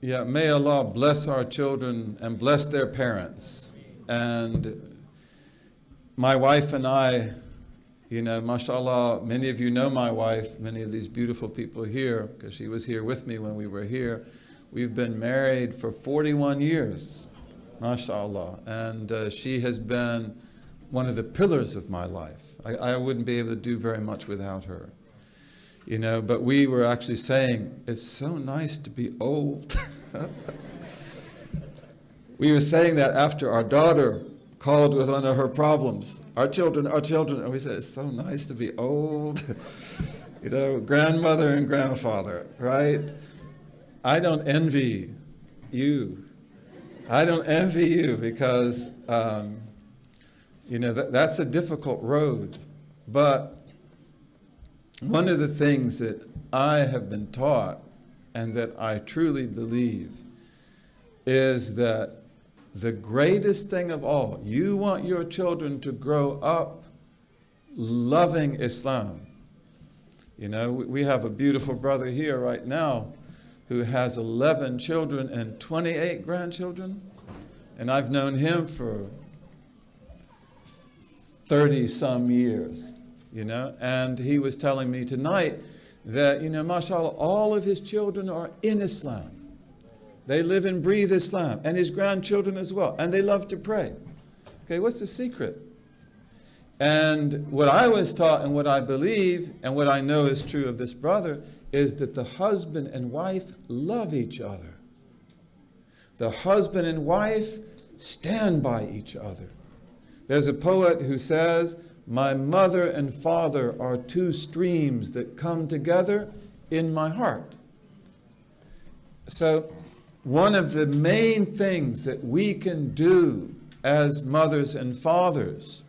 Yeah, may Allah bless our children and bless their parents. And my wife and I, you know, mashallah, many of you know my wife, many of these beautiful people here, because she was here with me when we were here. We've been married for 41 years, mashallah. And she has been one of the pillars of my life. I wouldn't be able to do very much without her. You know, but we were actually saying, it's so nice to be old. We were saying that after our daughter called with one of her problems. Our children. And we said, it's so nice to be old. You know, grandmother and grandfather, right? I don't envy you. I don't envy you because, you know, that's a difficult road. But one of the things that I have been taught and that I truly believe is that the greatest thing of all, you want your children to grow up loving Islam. You know, we have a beautiful brother here right now who has 11 children and 28 grandchildren. And I've known him for 30-some years. You know, and he was telling me tonight that, you know, mashallah, all of his children are in Islam. They live and breathe Islam, and his grandchildren as well, and they love to pray. Okay, what's the secret? And what I was taught and what I believe and what I know is true of this brother is that the husband and wife love each other. The husband and wife stand by each other. There's a poet who says, my mother and father are two streams that come together in my heart. So one of the main things that we can do as mothers and fathers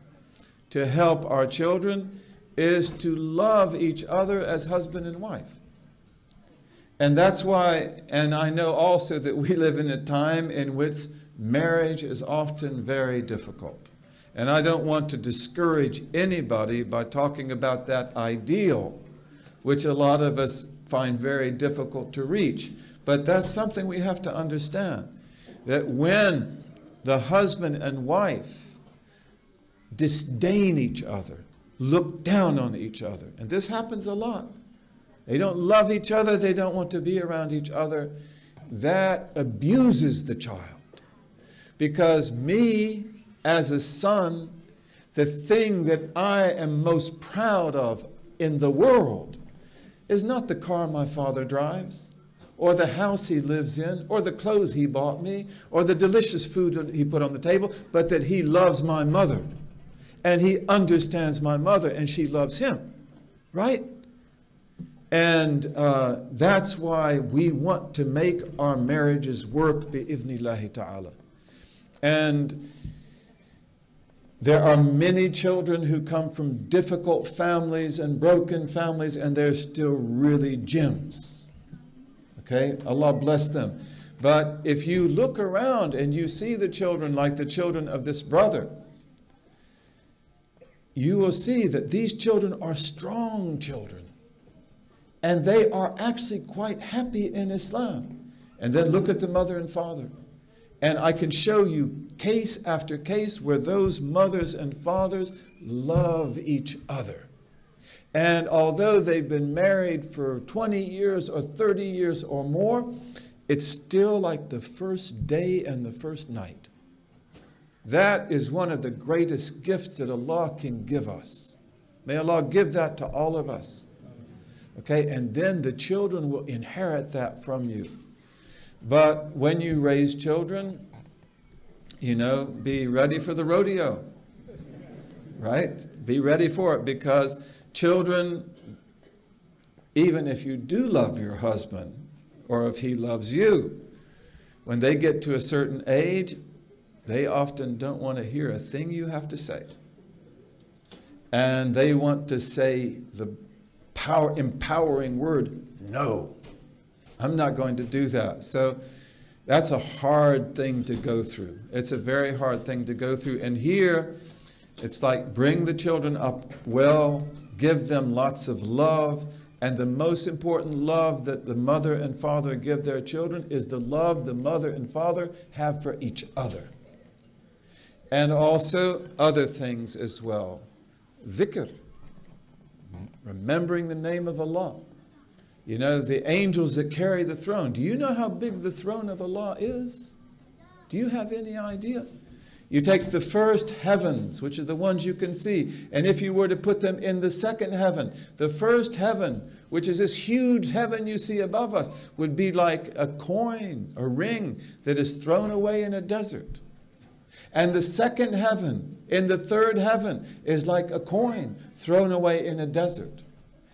to help our children is to love each other as husband and wife. And that's why, and I know also that we live in a time in which marriage is often very difficult. And I don't want to discourage anybody by talking about that ideal, which a lot of us find very difficult to reach. But that's something we have to understand, that when the husband and wife disdain each other, look down on each other, and this happens a lot. They don't love each other, they don't want to be around each other. That abuses the child. Because me, as a son, the thing that I am most proud of in the world is not the car my father drives, or the house he lives in, or the clothes he bought me, or the delicious food he put on the table, but that he loves my mother, and he understands my mother, and she loves him, right? And that's why we want to make our marriages work, bi-idhnillahi ta'ala. And there are many children who come from difficult families and broken families, and they're still really gems. Okay? Allah bless them. But if you look around and you see the children like the children of this brother, you will see that these children are strong children. And they are actually quite happy in Islam. And then look at the mother and father. And I can show you case after case where those mothers and fathers love each other. And although they've been married for 20 years or 30 years or more, it's still like the first day and the first night. That is one of the greatest gifts that Allah can give us. May Allah give that to all of us. Okay, and then the children will inherit that from you. But when you raise children, you know, be ready for the rodeo, right? Be ready for it, because children, even if you do love your husband, or if he loves you, when they get to a certain age, they often don't want to hear a thing you have to say. And they want to say the empowering word, no. I'm not going to do that. So that's a hard thing to go through. It's a very hard thing to go through. And here, it's like bring the children up well, give them lots of love, And the most important love that the mother and father give their children is the love the mother and father have for each other. And also other things as well. Dhikr, remembering the name of Allah. You know, the angels that carry the throne. Do you know how big the throne of Allah is? Do you have any idea? You take the first heavens, which are the ones you can see, and if you were to put them in the second heaven, the first heaven, which is this huge heaven you see above us, would be like a coin, a ring that is thrown away in a desert. And the second heaven, in the third heaven, is like a coin thrown away in a desert.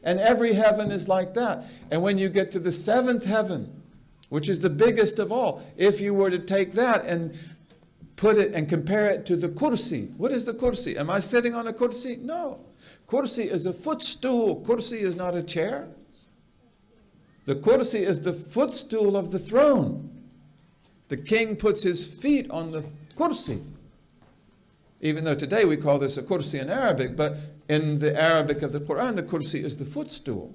And every heaven is like that. And when you get to the seventh heaven, which is the biggest of all, if you were to take that and put it and compare it to the kursi. What is the kursi? Am I sitting on a kursi? No. Kursi is a footstool. Kursi is not a chair. The kursi is the footstool of the throne. The king puts his feet on the kursi. Even though today we call this a kursi in Arabic, but in the Arabic of the Quran, the kursi is the footstool.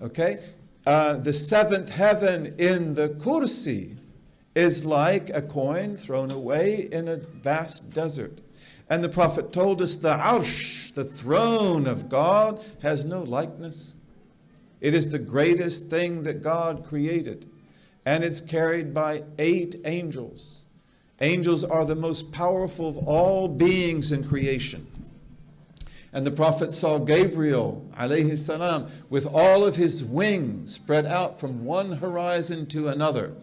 Okay? The seventh heaven in the kursi is like a coin thrown away in a vast desert. And the Prophet told us the arsh, the throne of God, has no likeness. It is the greatest thing that God created. And it's carried by 8 angels. Angels are the most powerful of all beings in creation. And the Prophet saw Gabriel, alayhi salam, with all of his wings spread out from one horizon to another.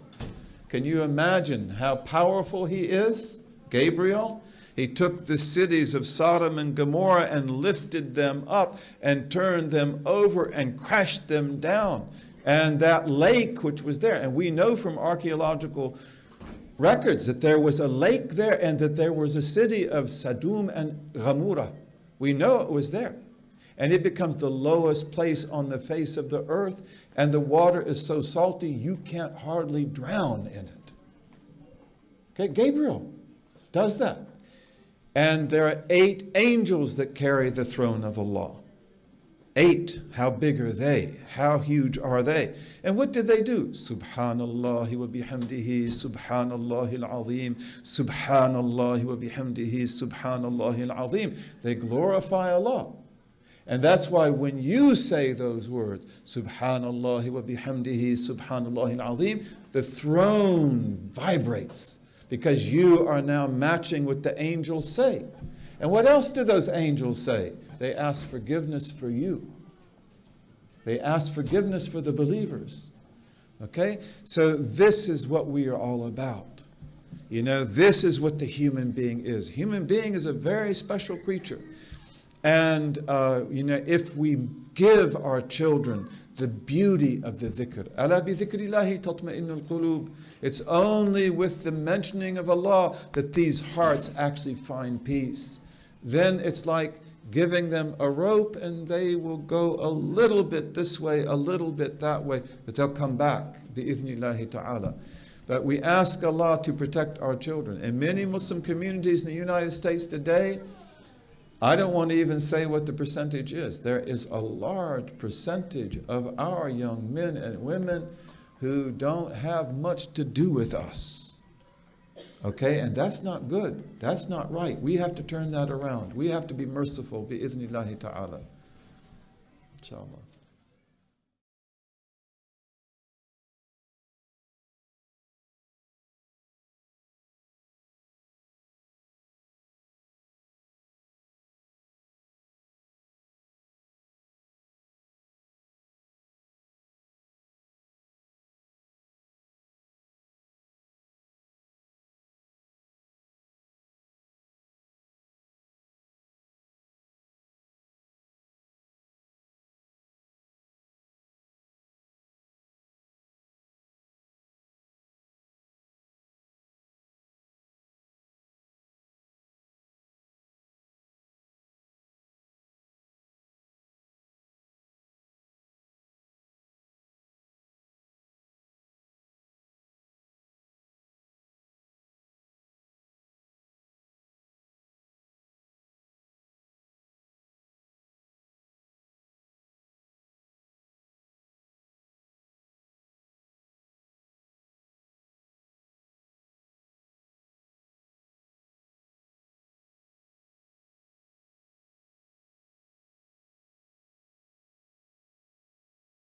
Can you imagine how powerful he is? Gabriel. He took the cities of Sodom and Gomorrah and lifted them up and turned them over and crashed them down. And that lake which was there, and we know from archaeological records that there was a lake there and that there was a city of Sodom and Gomorrah. We know it was there. And it becomes the lowest place on the face of the earth, and the water is so salty you can't hardly drown in it. Okay, Gabriel does that. And there are 8 angels that carry the throne of Allah. 8. How big are they? How huge are they? And what did they do? Subhanallah wa bihamdihi, Subhanallah al-azim, Subhanallah wa bihamdihi, Subhanallah al-azim. They glorify Allah. And that's why when you say those words, Subhanallah wa bihamdihi, Subhanallah al-azim, the throne vibrates because you are now matching what the angels say. And what else do those angels say? They ask forgiveness for you. They ask forgiveness for the believers. Okay? So this is what we are all about. You know, this is what the human being is. Human being is a very special creature. And, you know, if we give our children the beauty of the dhikr, ala bi dhikrillahi tatma'innul qulub, it's only with the mentioning of Allah that these hearts actually find peace. Then it's like giving them a rope and they will go a little bit this way, a little bit that way, but they'll come back, bi-idhnillahi ta'ala. But we ask Allah to protect our children. In many Muslim communities in the United States today, I don't want to even say what the percentage is. There is a large percentage of our young men and women who don't have much to do with us. Okay, and that's not good. That's not right. We have to turn that around. We have to be merciful, bi-idhnillahi ta'ala. Inshallah.